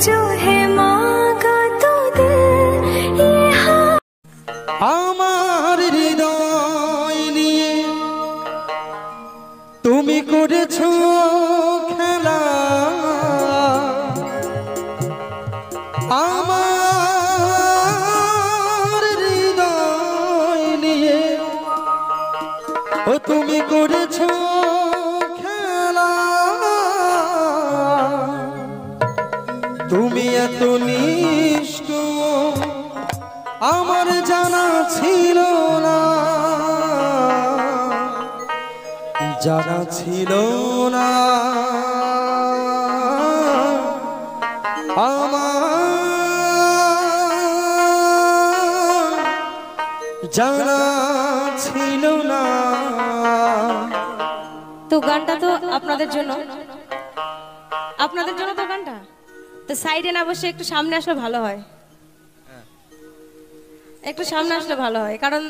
जो है मांगा तो दे ये আমার হৃদয় নিয়ে তুমি করেছো খেলা, আমার হৃদয় নিয়ে ও তুমি করেছো খেলা। তুমি এত নিষ্ঠুর আমার জানা ছিল না, জানা ছিল না আমার, জানা ছিল না। তো গানটা তো আপনাদের জন্য তো গানটা তো সাইডে না বসে একটু সামনে আসলে ভালো হয়, একটু সামনে আসলে ভালো হয়, কারণ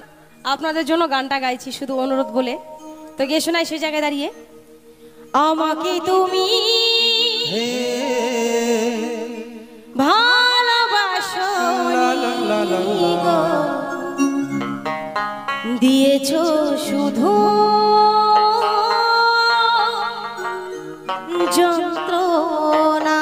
আপনাদের জন্য গানটা গাইছি শুধু অনুরোধ বলে। তো গিয়ে শোনাই সেই জায়গায় দাঁড়িয়ে, আমাকে তুমি ভালোবাসো দিয়েছো শুধু যন্ত্রণা,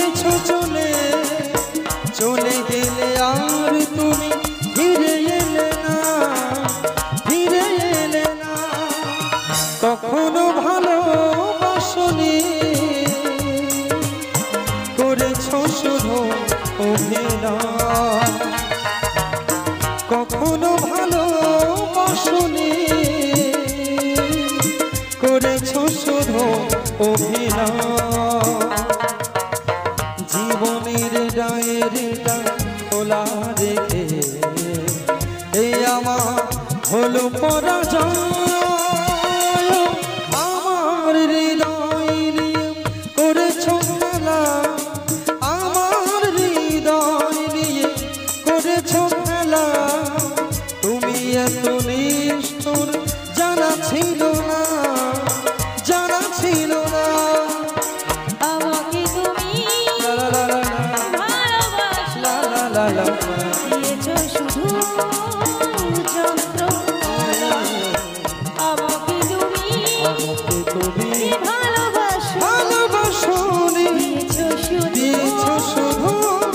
গিয়েছো চলে, চলে গেলে আর তুমি ফিরে এলে না, ফিরে এলে না। কখনো ভালোবাসনি, করেছো শুধু অভিনয়। কখনো ভালোবাসনি, করেছো শুধু অভিনয়। জীবনের ডায়েরিটা খোলা রেখে এই আমার হলো পরাজয়। আমার হৃদয় নিয়ে করেছো খেলা, আমার হৃদয় নিয়ে করেছো খেলা। তুমি এত নিষ্ঠুর জানা ছিল না, জানা ছিল না। আমাকে তুমি ভালোবাসো, দিয়েছো শুধু যন্ত্রণা। আমাকে তুমি ভালোবাসো, ভালোবাসনি, দিয়েছো শুধু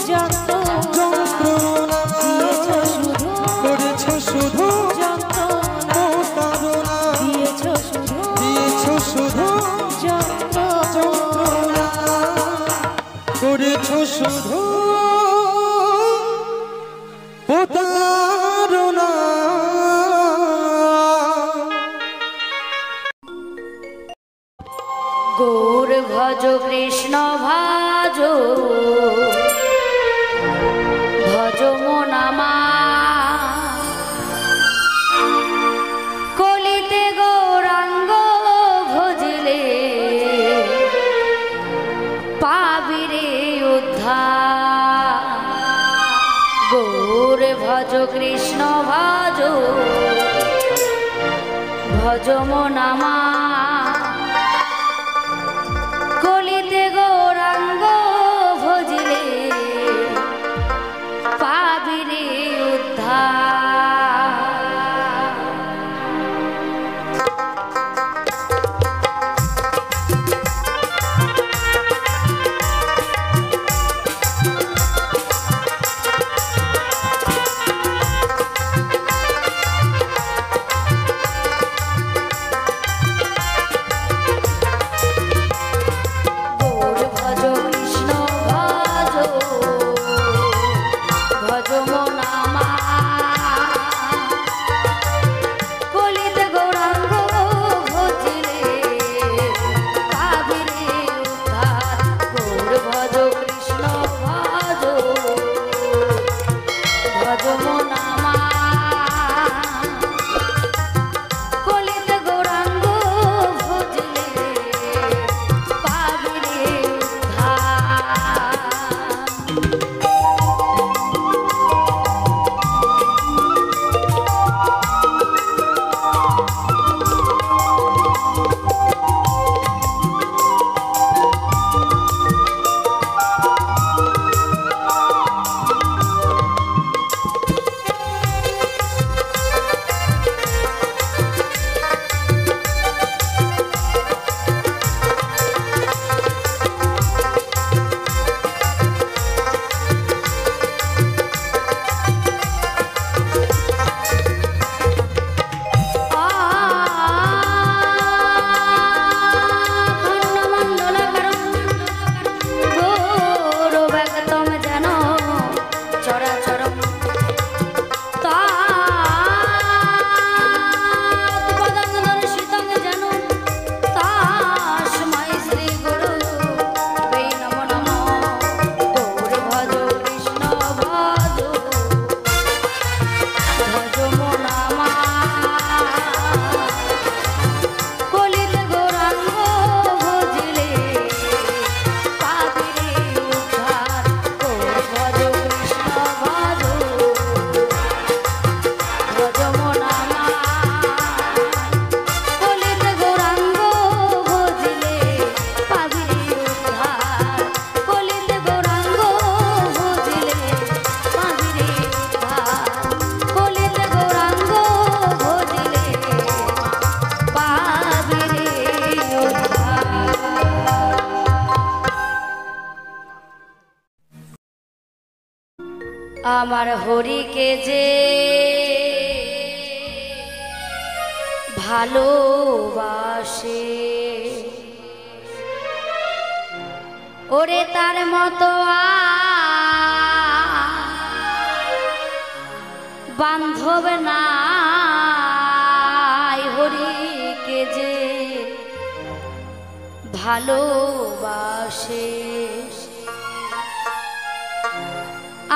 যন্ত্রণা। দিয়েছো শুধু করেছো শুধু যন্ত্রণা, প্রতারণা, দিয়েছো শুধু যন্ত্রণা, করেছো শুধু প্রতারণা। গৌর ভজ কৃষ্ণ ভজ, ভজ মনামা। কলিতে গৌরাঙ্গ ভজলে, পাবিরে উদ্ধার। গৌর ভজ কৃষ্ণ ভজ, ভজ মনামা। কলিতে গৌরাঙ্গ ভজলে, পাবিরে উদ্ধার। আমার হরিকে যে ভালোবাসে ওরে তার মতো বান্ধব নাই হরিকে যে ভালোবাসে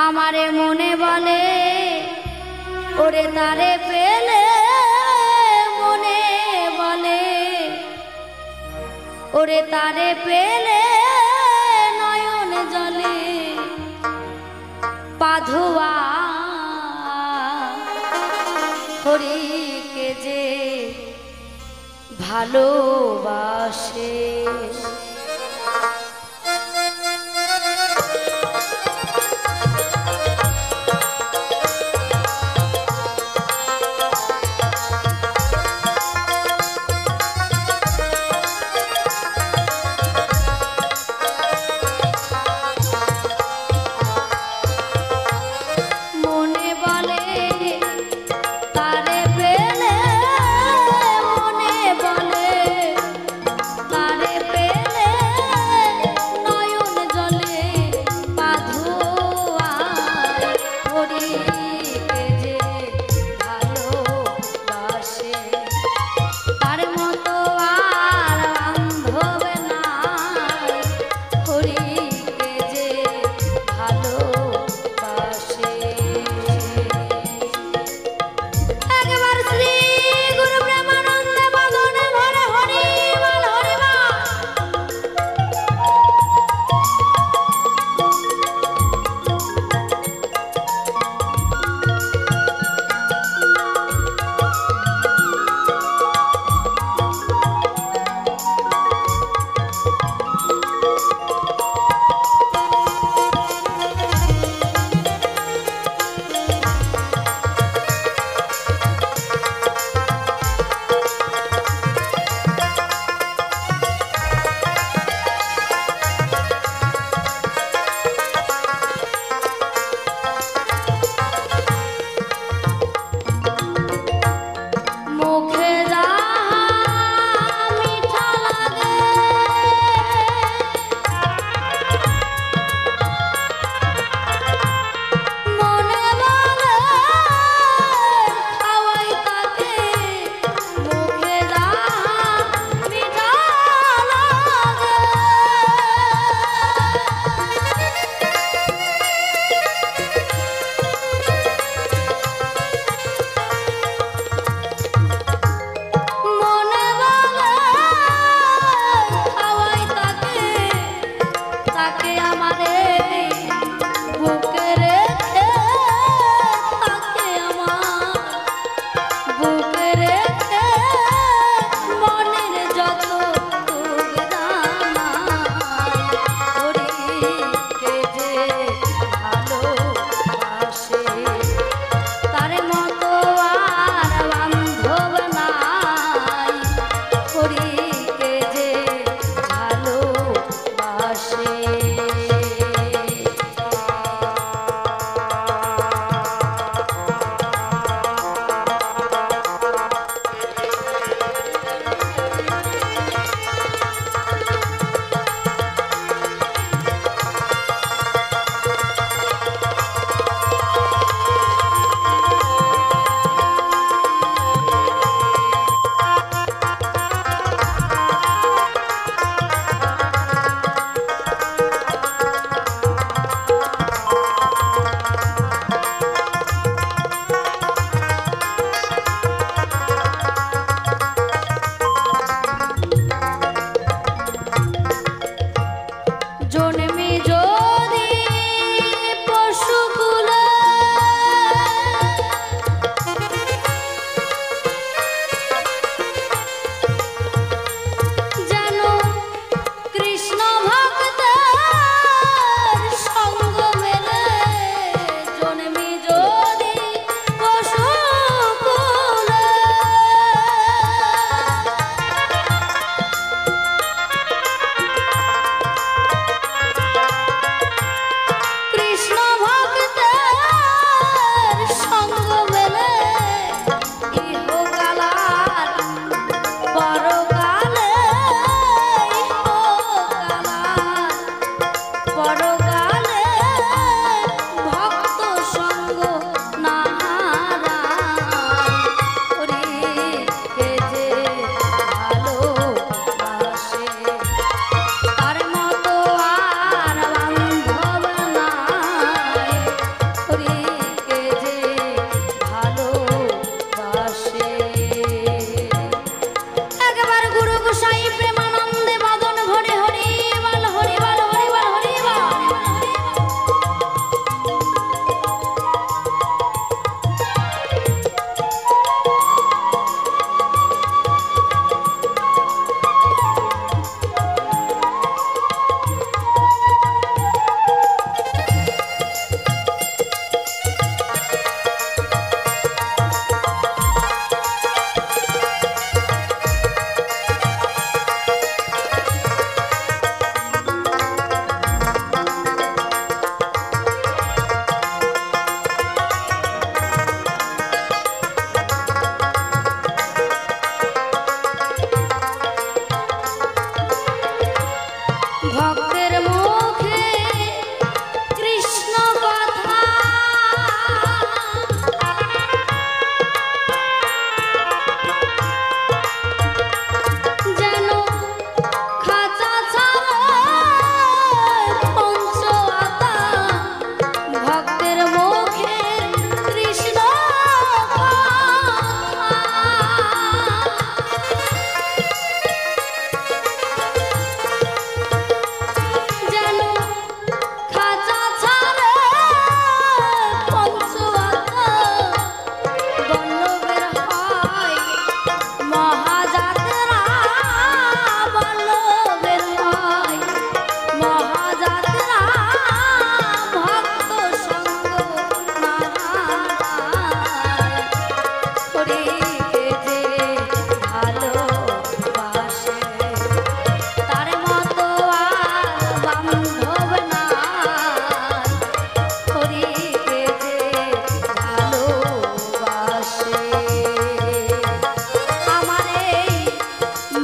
আমারে মনে বলে ওরে তারে পেলে মনে বলে ওরে তারে পেলে নয়ন জলে পাধুয়া হরিকে যে ভালোবাসে পেলে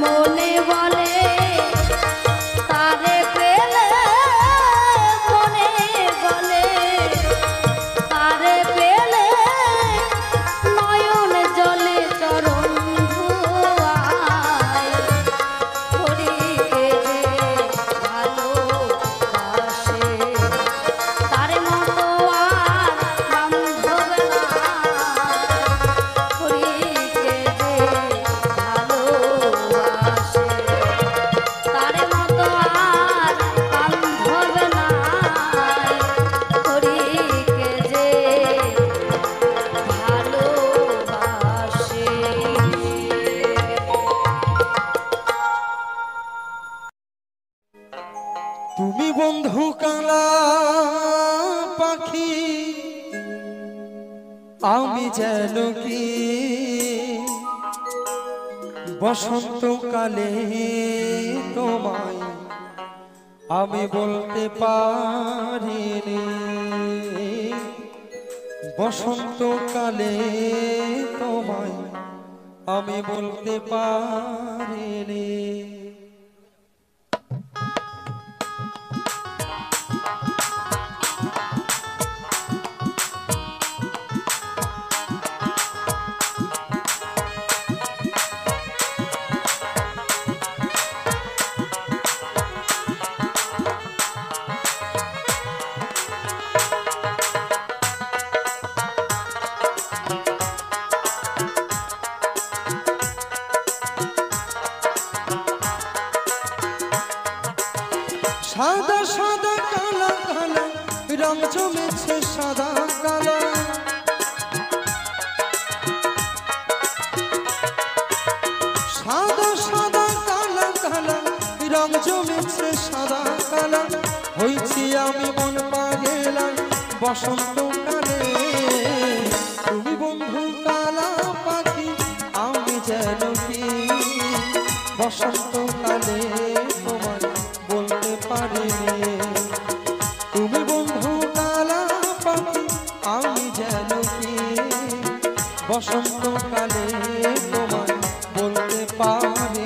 মনে বলে তারে পেলে মনে বলে তারে পেলে নয়ন জলে চরণ ধোয়ায় হরিকে যে ভালোবাসে তারে মতো আর বান্ধব না হরিকে যে ভালোবাসে তারে মতো আর বান্ধব না হরিকে যে ভালোবাসে। তুমি বন্ধু কালা পাখি আমি যেন কি বসন্তকালে তোমায় আমি বলতে পারিনি বসন্তকালে তোমায় আমি বলতে পারিনি সাদা সাদা কালা কালা রং জমেছে সাদা কালা সাদা সাদা কালা কালা রং জমেছে সাদা কালা হইছি আমি মন পাগেলা বসন্তকালে তুমি বন্ধু কালা পাখি আমি যেন কি বসন্তকালে তোমার বলতে পারিনি তুমি বন্ধু কালা পাখি আমি যেন কি বসন্তকালে তোমার বলতে পারিনি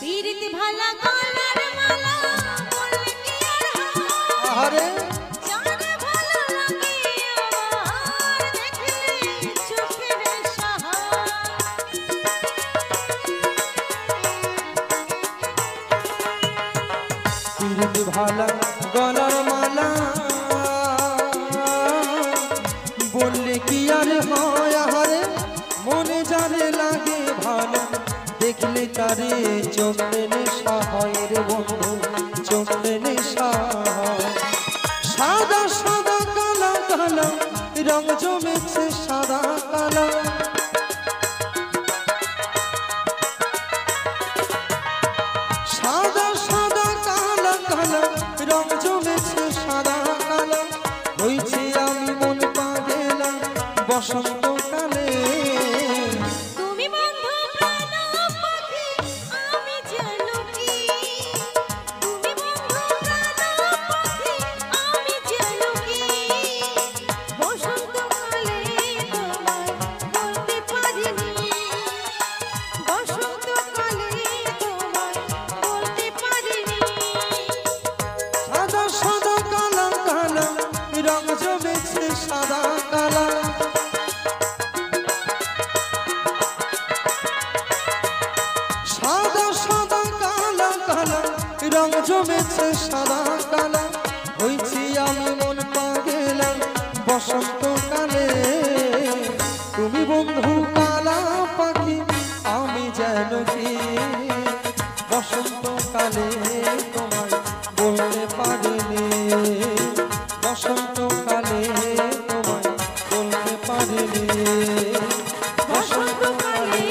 পিরিতি ভালা গলার মালা বললে কি আর হয় আরে জানে ভালো লাগে আমার দেখলে চোখের পিরিতি ভালা গলার মালা বললে কি আর হয় আহারে মনে যারে লাগে ভালো দেখলে তারে চোখে নেশা হয় রে বন্ধু চোখে নেশা হয়। সাদা সাদা কালা কালা রং জমেছে সাদা কালা সাদা সাদা কালা কালা রং জমেছে সাদা কালা হইছি আমি মন পাগেলা বসন্তকালে তুমি বন্ধু প্রাণ পাখি আমি যেন কি তুমি বন্ধু প্রাণ পাখি আমি যেন কি বসন্তকালে তোমায় বলতে পারিনি বসন্তকালে তোমায় বলতে পারিনি সাদা সাদা কালা কালা রং জমেছে সাদা কালা সাদা সাদা কালা কালা রং জমেছে সাদা কালা হইছি আমি মন পাগেলা বসন্তকালে তুমি বন্ধু কালা পাখি আমি যেন কি বসন্তকালে তোমায় বলতে পারিনি বসন্তকালে তোমায় বলতে পারিনি বসন্তকালে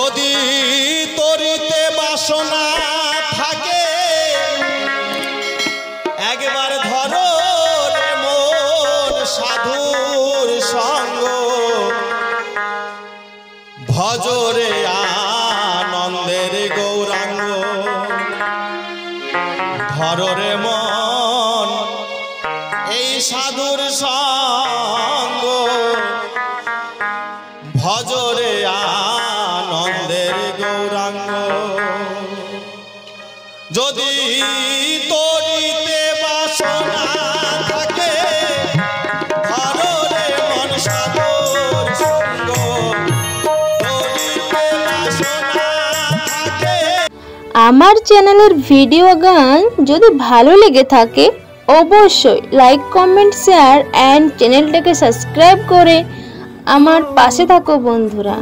যদি তরিতে বাসনা থাকে একবার ধরো রে মন সাধুর সঙ্গ ভজরে আনন্দের গৌরাঙ্গ ধরো রে মন এই সাধুর সঙ্গ ভজরে আনন্দের গৌরাঙ্গ যদি তরিতে বাসনা থাকে ধরো রে মন সাধুর সঙ্গ তরিতে বাসনা থাকে। আমার চ্যানেলের ভিডিও গান যদি ভালো লেগে থাকে অবশ্যই লাইক কমেন্ট শেয়ার এন্ড চ্যানেলটাকে সাবস্ক্রাইব করে আমার পাশে থাকো বন্ধুরা।